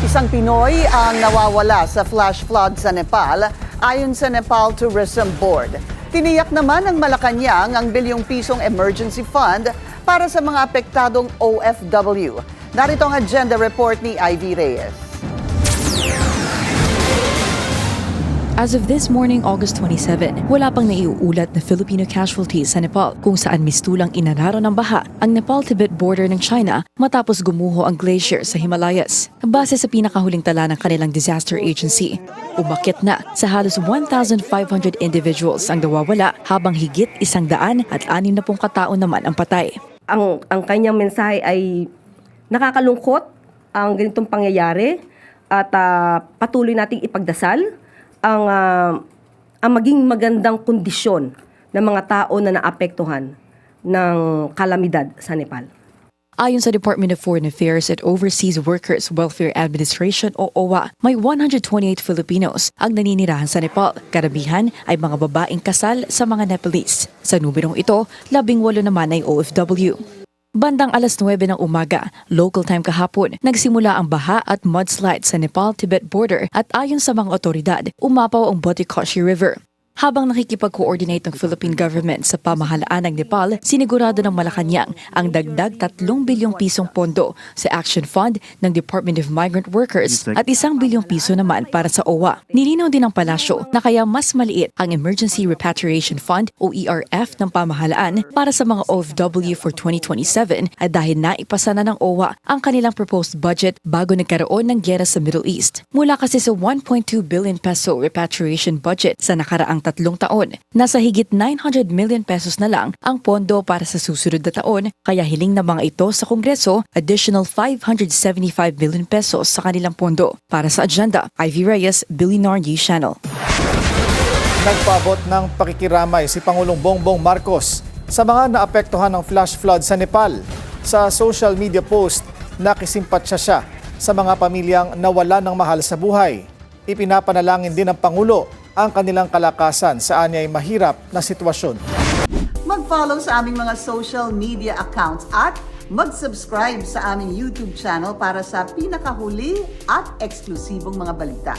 Isang Pinoy ang nawawala sa flash flood sa Nepal ayon sa Nepal Tourism Board. Tiniyak naman ng Malacanang ang bilyong pisong emergency fund para sa mga apektadong OFW. Narito ang agenda report ni Ivy Reyes. As of this morning, August 27, wala pang naiuulat na Filipino casualties sa Nepal kung saan mistulang inanaro ng baha ang Nepal-Tibet border ng China matapos gumuho ang glacier sa Himalayas. Base sa pinakahuling tala ng kanilang disaster agency, umakyat na sa halos 1,500 individuals ang nawawala habang higit 160 katao naman ang patay. Ang kanyang mensahe ay nakakalungkot ang ganitong pangyayari at patuloy nating ipagdasal ang maging magandang kondisyon ng mga tao na naapektuhan ng kalamidad sa Nepal. Ayon sa Department of Foreign Affairs at Overseas Workers Welfare Administration o OWA, may 128 Filipinos ang naninirahan sa Nepal. Karamihan ay mga babaeng kasal sa mga Nepalese. Sa numerong ito, 18 naman ay OFW. Bandang alas 9 ng umaga, local time kahapon, nagsimula ang baha at mudslide sa Nepal-Tibet border at ayon sa mga otoridad, umapaw ang Botikoshi River. Habang nakikipag-coordinate ng Philippine government sa pamahalaan ng Nepal, sinigurado ng Malacanang ang dagdag 3 bilyong pisong pondo sa Action Fund ng Department of Migrant Workers at 1 bilyong piso naman para sa OWA. Nilinaw din ng palasyo na kaya mas maliit ang Emergency Repatriation Fund o ERF ng pamahalaan para sa mga OFW for 2027 at dahil naipasa na ng OWA ang kanilang proposed budget bago nagkaroon ng giyera sa Middle East. Mula kasi sa 1.2 billion peso repatriation budget sa nakaraang 3 taon, nasa higit 900 million pesos na lang ang pondo para sa susunod na taon, kaya hiling na mga ito sa Kongreso additional 575 million pesos sa kanilang pondo. Para sa agenda, Ivy Reyes, Billionaire News Channel. Nagpaabot ng pakikiramay si Pangulong Bongbong Marcos sa mga naapektuhan ng flash flood sa Nepal. Sa social media post, nakisimpatsa siya sa mga pamilyang nawala ng mahal sa buhay. Ipinapanalangin din ng Pangulo ang kanilang kalakasan sa anyay mahirap na sitwasyon. Mag-follow sa aming mga social media accounts at mag-subscribe sa aming YouTube channel para sa pinakahuli at eksklusibong mga balita.